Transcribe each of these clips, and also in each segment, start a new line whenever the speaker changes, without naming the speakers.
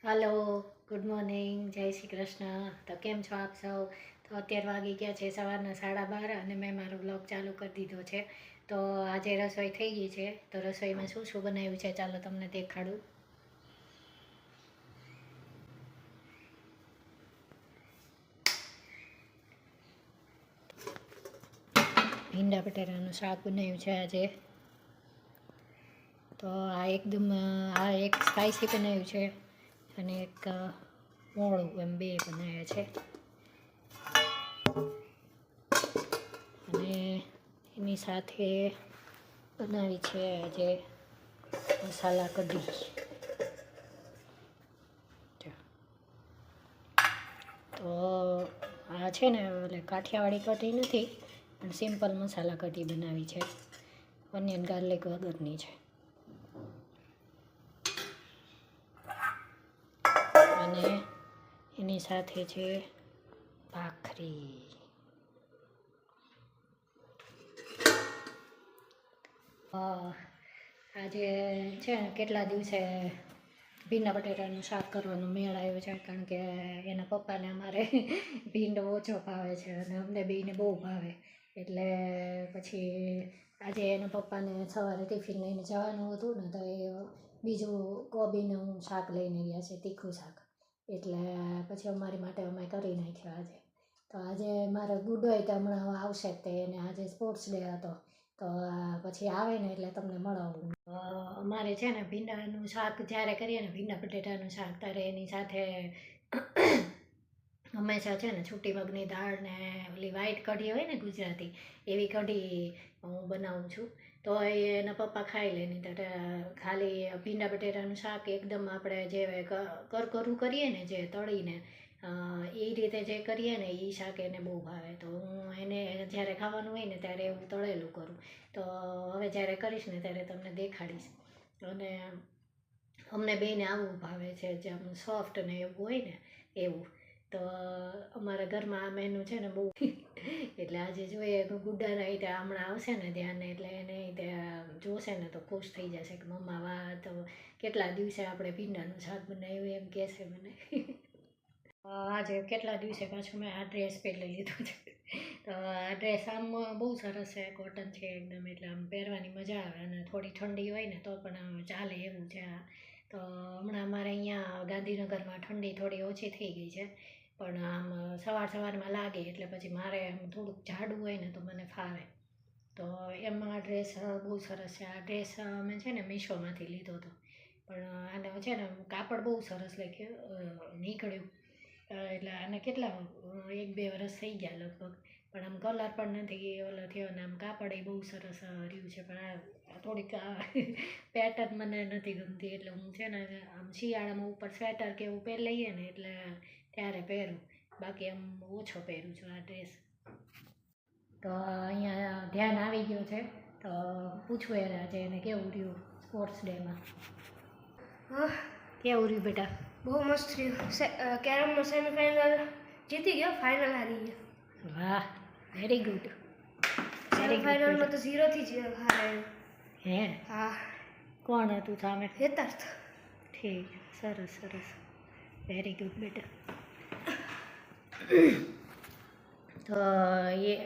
Hello, good morning, જય શ્રી કૃષ્ણ. તો કેમ છો આપ સૌ? તો અત્યારે વાગી ગયા છે સવારના 12:30 અને મેં મારો બ્લોગ ચાલુ કરી દીધો છે. તો આજે રસોઈ થઈ ગઈ છે. તો રસોઈમાં શું શું બનાવ્યું છે ચાલો તમને દેખાડું. ભીંડા બટેટાનું શાક બનાવ્યું છે આજે. તો આ એક સ્પાઈસી બનાવ્યું છે અને એક મોળું, એમ બે બનાવ્યા છે. અને એની સાથે બનાવી છે આજે મસાલા કઢી. તો આ છે ને એટલે કાઠિયાવાડી કઢી નથી, પણ સિમ્પલ મસાલા કઢી બનાવી છે. ઓનિયન ગાર્લિક વગરની છે. અને એની સાથે છે ભાખરી. આજે છે ને કેટલા દિવસે ભીંડા બટેટાનું શાક કરવાનો મેળ આવ્યો છે, કારણ કે એના પપ્પાને અમારે ભીંડો ઓછો ભાવે છે અને અમને બેયને બહુ ભાવે. એટલે પછી આજે એના પપ્પાને સવારે ટિફિન લઈને જવાનું હતું ને, તો એ બીજું કોબીનું શાક લઈને ગયા છે, તીખું શાક. એટલે પછી અમારી માટે અમે કરી નાખ્યો આજે. તો આજે મારે ગુડોય તો હમણાં આવશે જ, તે એને આજે સ્પોર્ટ્સ ડે હતો. તો પછી આવે ને એટલે તમને મળાવું. અમારે છે ને ભીંડાનું શાક જ્યારે કરીએ ને, ભીંડા બટેટાનું શાક, ત્યારે એની સાથે હંમેશા છે ને છૂટી મગની દાળ ને ઓલી વ્હાઈટ કઢી હોય ને ગુજરાતી, એવી કઢી હું બનાવું છું. તો એના પપ્પા ખાઈ લે. નહીં તો ખાલી ભીંડા બટેટાનું શાક એકદમ આપણે જે કરકરું કરીએ ને, જે તળીને એ રીતે જે કરીએ ને, એ શાક એને બહુ ભાવે. તો હું એને જ્યારે ખાવાનું હોય ને ત્યારે હું તળેલું કરું. તો હવે જ્યારે કરીશ ને ત્યારે તમને દેખાડીશ. અને અમને બેને આવું ભાવે છે, જેમ સોફ્ટ ને એવું હોય ને એવું. તો અમારા ઘરમાં આ મેનુ છે ને બહુ એટલે આજે જોઈએ ગુડ્ડાના રીતે હમણાં આવશે ને ધ્યાન, એટલે એને જોશે ને તો ખુશ થઈ જશે કે મમ્મા વાહ, તો કેટલા દિવસે આપણે ભીંડાનું શાક બનાવ્યું એમ કહેશે મને. આજે કેટલા દિવસે પાછું મેં આ ડ્રેસ પહેરી લીધો છે. તો આ ડ્રેસ આમ બહુ સરસ છે, કોટન છે એકદમ, એટલે આમ પહેરવાની મજા આવે. અને થોડી ઠંડી હોય ને તો પણ ચાલે એવું છે આ. તો હમણાં અમારે અહીંયા ગાંધીનગરમાં ઠંડી થોડી ઓછી થઈ ગઈ છે, પણ આમ સવારમાં લાગે એટલે પછી મારે આમ થોડુંક જાડું હોય ને તો મને ફાવે. તો એમાં આ ડ્રેસ બહુ સરસ છે. આ ડ્રેસ અમે છે ને મીશોમાંથી લીધો હતો, પણ આને છે ને કાપડ બહુ સરસ નીકળ્યું. એટલે આને કેટલા 1-2 વર્ષ થઈ ગયા લગભગ, પણ આમ કલર પણ નથી ઓલો થયો ને આમ કાપડ એ બહુ સરસ રહ્યું છે. પણ આ થોડીક પેટર્ન મને નથી ગમતી, એટલે હું છે ને આમ શિયાળામાં ઉપર સ્વેટર કે એવું પહેરી લઈએ ને એટલે ત્યારે પહેરું, બાકી આમ ઓછો પહેરું છું આ ડ્રેસ. તો અહીંયા ધ્યાન આવી ગયું છે, તો પૂછવું એને આજે એને કેવું રહ્યું સ્પોર્ટ્સ ડેમાં. કેવું રહ્યું બેટા?
બહુ મસ્ત રહ્યું. કેરમમાં સેમીફાઇનલ જીતી ગયો, ફાઇનલ હારી ગયો.
વાહ, વેરી ગુડ.
સેમીફાઇનલમાં તો 0-થી જ હારે.
હે?
હા.
કોણ હતું સામે?
હેતાર્થ.
ઠીક, સરસ સરસ, વેરી ગુડ બેટા. તો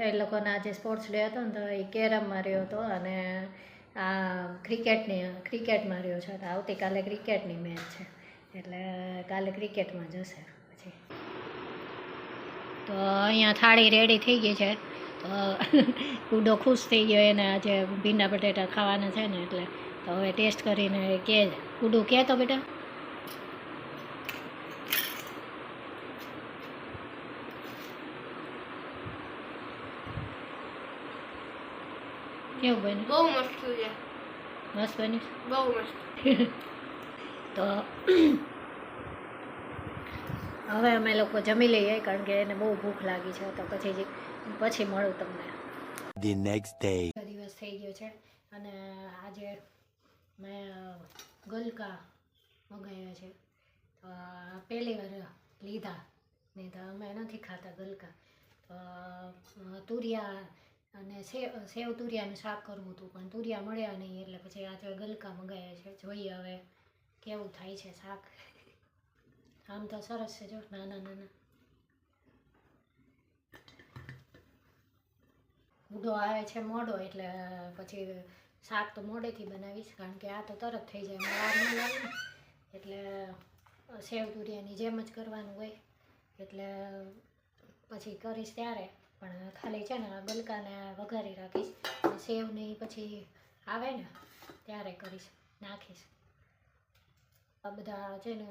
એ લોકોના આજે સ્પોર્ટ્સ ડે હતો ને, તો એ કેરમમાં રહ્યો હતો અને આ ક્રિકેટમાં રહ્યો છે. તો આવતીકાલે ક્રિકેટની મેચ છે, એટલે કાલે ક્રિકેટમાં જશે. પછી તો અહીંયા થાળી રેડી થઈ ગઈ છે. તો ગુડો ખુશ થઈ ગયો, એને આજે ભીંડા બટેટા ખાવાના છે ને, એટલે તો હવે ટેસ્ટ કરીને કે ગુડું કહે તો બેટા. કેવું બન્યું?
બહુ મસ્ત છે.
મસ્ત બન્યું?
બહુ મસ્ત.
તો હવે અમે લોકો જમી લઈએ, કારણ કે એને બહુ ભૂખ લાગી છે. તો પછી મળું તમને.
The next day.
દિવસ થઈ ગયો છે અને આજે મેં ગલકા મગાવ્યા છે. તો પહેલી વાર લીધા, નહીં તો અમે નથી ખાતા ગલકા. તો તુરિયા અને સેવ તુરિયાનું શાક કરવું હતું, પણ તુરિયા મળ્યા નહીં, એટલે પછી આજે ગલકા મગાવ્યા છે. જોઈએ હવે કેવું થાય છે શાક. આમ તો સરસ છે જો, નાના નાના. બુઢો આવે છે મોડો, એટલે પછી શાક તો મોડેથી બનાવીશ, કારણ કે આ તો તરત થઈ જાય, વાર ન લાગે ને. એટલે સેવ તુરિયાની જેમ જ કરવાનું હોય, એટલે પછી કરીશ ત્યારે. પણ ખાલી છે ને ગલકાને વઘારી રાખીશ, સેવ ને ઈ પછી આવે ને ત્યારે કરીશ, નાખીશ. આ બધા છે ને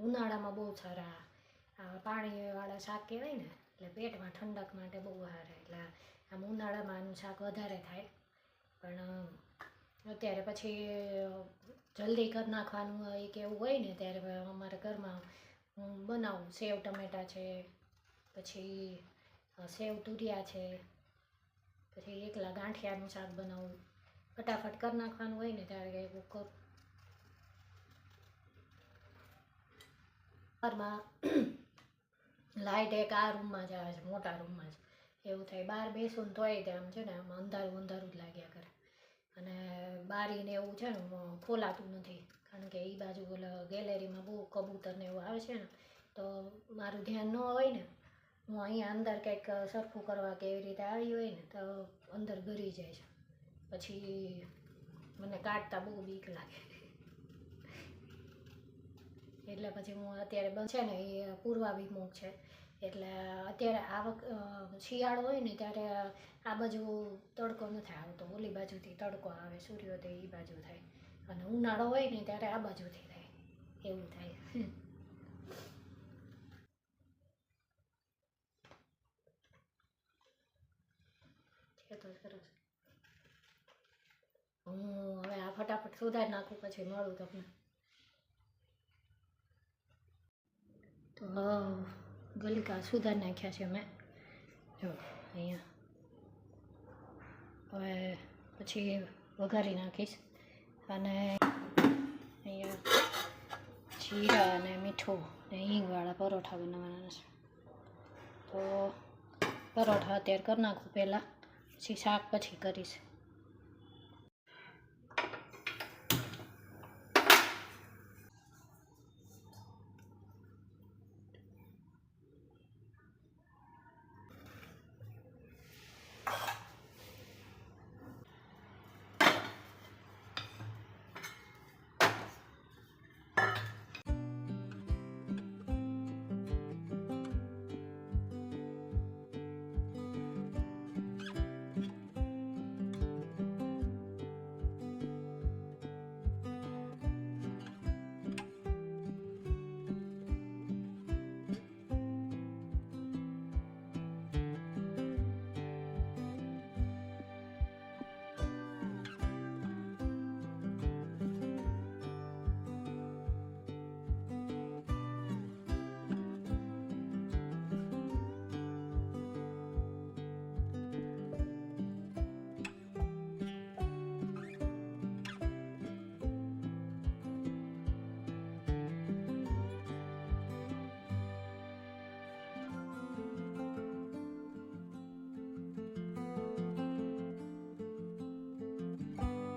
ઉનાળામાં બહુ સારા પાણીવાળા શાક કહેવાય ને, એટલે પેટમાં ઠંડક માટે બહુ સારા. એટલે આમ ઉનાળામાં આનું શાક વધારે થાય, પણ અત્યારે પછી જલ્દી કરી નાખવાનું હોય કે એવું હોય ને, ત્યારે અમારા ઘરમાં હું બનાવું. સેવ ટમેટા છે, પછી સેવ તુરિયા છે, પછી એકલા ગાંઠિયાનું શાક બનાવું. ફટાફટ કરી નાખવાનું હોય ને ત્યારે એવું કરું. ઘરમાં લાઇટ એક આ રૂમમાં જ આવે છે, મોટા રૂમમાં જ. એવું થાય બહાર બેસું ને તોય તે આમ છે ને આમ અંધારું અંધારું જ લાગ્યા કરે. અને બારીને એવું છે ને ખોલાતું નથી, કારણ કે એ બાજુ ઓલા ગેલેરીમાં બહુ કબૂતર ને એવું આવે છે ને, તો મારું ધ્યાન ન હોય ને, હું અહીંયા અંદર કંઈક સરખું કરવા કે એવી રીતે આવી હોય ને તો અંદર ગરી જાય છે. પછી મને કાઢતા બહુ બીક લાગે. એટલે પછી હું અત્યારે બંધ છે ને એ પૂર્વાભિમુખ છે, એટલે અત્યારે શિયાળો હોય ને ત્યારે આ બાજુ તડકો નથી આવતો, ઓલી બાજુથી તડકો આવે, સૂર્યોદય એ બાજુ થાય. અને ઉનાળો હોય ને ત્યારે આ બાજુથી થાય, એવું થાય. છે તો સરસ. હું હવે આ ફટાફટ સુધારી નાખું, પછી મળું તમને. તો ગલકા સુધારી નાખ્યા છે મેં, જો અહીંયા. હવે પછી વઘારી નાખીશ, અને અહીંયા જીરા અને મીઠું ને હિંગવાળા પરોઠા બનાવવાના છે. તો પરોઠા અત્યારે કરી નાખું પહેલાં, પછી શાક પછી કરીશ.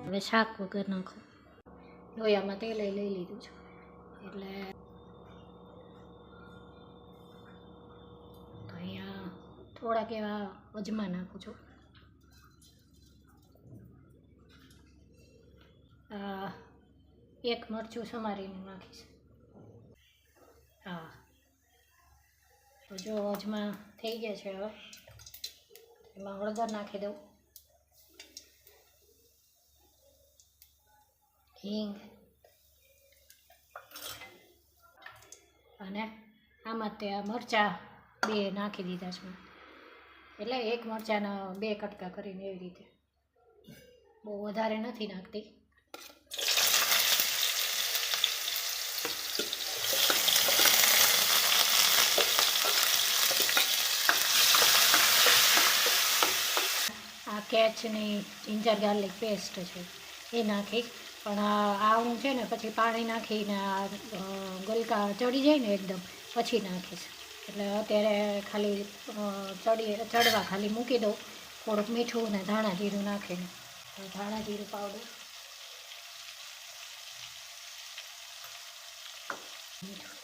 હવે શાક વગર નાખું. લોયામાં તેલ લઈ લીધું છે, એટલે તો અહીંયા થોડાક એવા અજમા નાખું છું. એક મરચું સમારીને નાખીશ. હા, તો જો અજમા થઈ ગયા છે, હવે એમાં હળદર નાખી દઉં, હિંગ, અને આમાં તે મરચાં 2 નાખી દીધા છે, એટલે એક મરચાંના 2 કટકા કરીને, એવી રીતે. બહુ વધારે નથી નાખતી. આ કેચની જિંજર ગાર્લિક પેસ્ટ છે એ નાખીશ. પણ આ હું છે ને પછી પાણી નાખીને આ ગલકા ચડી જાય ને એકદમ પછી નાખીશ. એટલે અત્યારે ખાલી ચડવા ખાલી મૂકી દઉં, થોડુંક મીઠું ને ધાણા જીરું નાખીને. ધાણા જીરું પાવડર, મીઠું,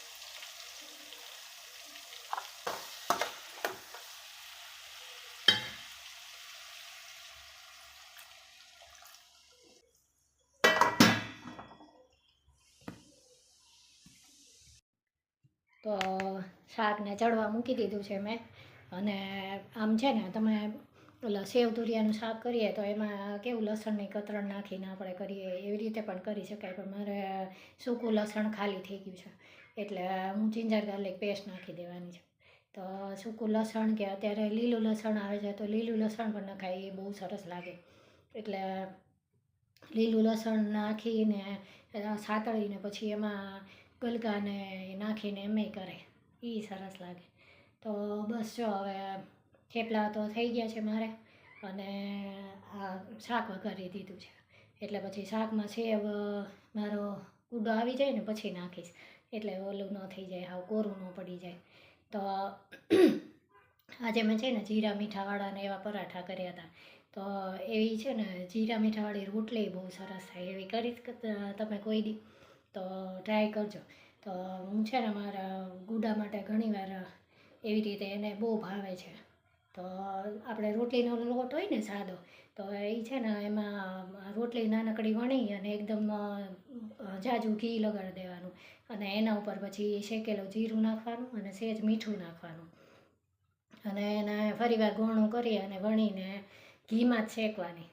તો શાકને ચડવા મૂકી દીધું છે મેં. અને આમ છે ને તમે ઓલા સેવ તુરિયાનું શાક કરીએ તો એમાં કેવું લસણની કતરણ નાખીને આપણે કરીએ એવી રીતે પણ કરી શકાય, પણ મારે સૂકું લસણ ખાલી થઈ ગયું છે એટલે હું જિંજર ગાર્લિક પેસ્ટ નાખી દેવાની છે. તો સૂકું લસણ કે અત્યારે લીલું લસણ આવે છે તો લીલું લસણ પણ નખાય, એ બહુ સરસ લાગે. એટલે લીલું લસણ નાખીને સાતળીને પછી એમાં ગલકાને નાખીને એમ કરે, એ સરસ લાગે. તો બસ જો હવે થેપલા તો થઈ ગયા છે મારે, અને આ શાક વઘારી દીધું છે એટલે પછી શાકમાં સેવ મારો કૂડો આવી જાય ને પછી નાખીશ, એટલે ઓલું ન થઈ જાય, હાવ કોરું ન પડી જાય. તો આજે મેં છે ને જીરા મીઠાવાળા ને એવા પરાઠા કર્યા હતા. તો એવી છે ને જીરા મીઠાવાળી રોટલી બહુ સરસ થાય, એવી કરી તમે કોઈ દી તો ટ્રાય કરજો. તો હું છે ને મારા ગુડા માટે ઘણીવાર એવી રીતે એને બહુ ભાવે છે. તો આપણે રોટલીનો લોટ હોય ને સાદો, તો એ છે ને એમાં રોટલી નાનકડી વણી અને એકદમ જાજુ ઘી લગાડી દેવાનું, અને એના ઉપર પછી શેકેલું જીરું નાખવાનું અને સહેજ મીઠું નાખવાનું, અને એને ફરીવાર ગોળણું કરી અને વણીને ઘીમાં જ શેકવાની.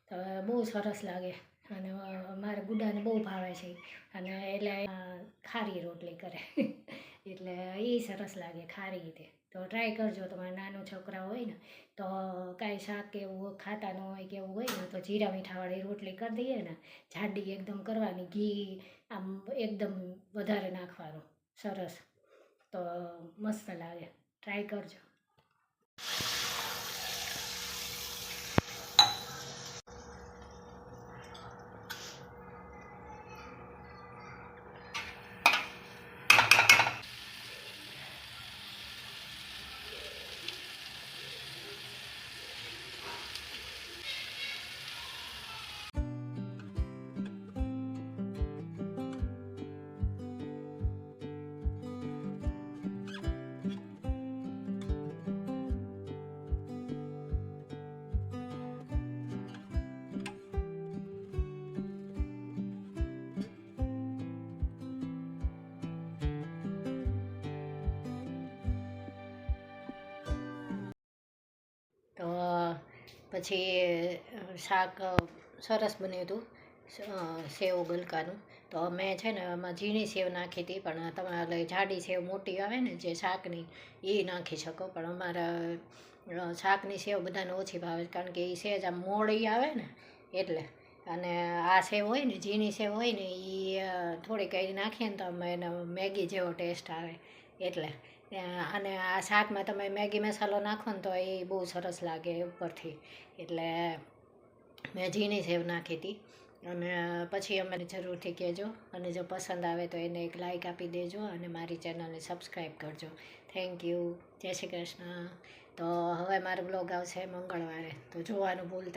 તો બહુ સરસ લાગે, અને મારા ગુડાને બહુ ભાવે છે. અને એટલે ખારી રોટલી કરે એટલે એ સરસ લાગે ખારી રીતે. તો ટ્રાય કરજો, તમારા નાનું છોકરા હોય ને તો કાંઈ શાક કે એવું ખાતા ન હોય કે એવું હોય ને તો જીરા મીઠાવાળી રોટલી કરી દઈએ ને, જાડી એકદમ કરવાની, ઘી આમ એકદમ વધારે નાખવાનું, સરસ. તો મસ્ત લાગે, ટ્રાય કરજો. તો પછી શાક સરસ બન્યું હતું, સેવ ગલકાનું. તો મેં છે ને એમાં ઝીણી સેવ નાખી હતી, પણ તમારે જાડી સેવ મોટી આવે ને જે શાકની, એ નાખી શકો. પણ અમારા શાકની સેવ બધાને ઓછી ભાવે, કારણ કે એ સહેજ આમ મોડી આવે ને એટલે. અને આ સેવ હોય ને, ઝીણી સેવ હોય ને, એ થોડીક કંઈ નાખીએ ને તો એને મેગી જેવો ટેસ્ટ આવે એટલે. અને આ શાકમાં તમે મેગી મસાલો નાખો ને તો એ બહુ સરસ લાગે ઉપરથી, એટલે મેં ઝીણી સેવ નાખી હતી. અને પછી અમને જરૂરથી કહેજો, અને જો પસંદ આવે તો એને એક લાઈક આપી દેજો, અને મારી ચેનલને સબસ્ક્રાઈબ કરજો. થેન્ક યુ, જય શ્રી કૃષ્ણ. તો હવે મારો બ્લોગ આવશે મંગળવારે, તો જોવાનું ભૂલતા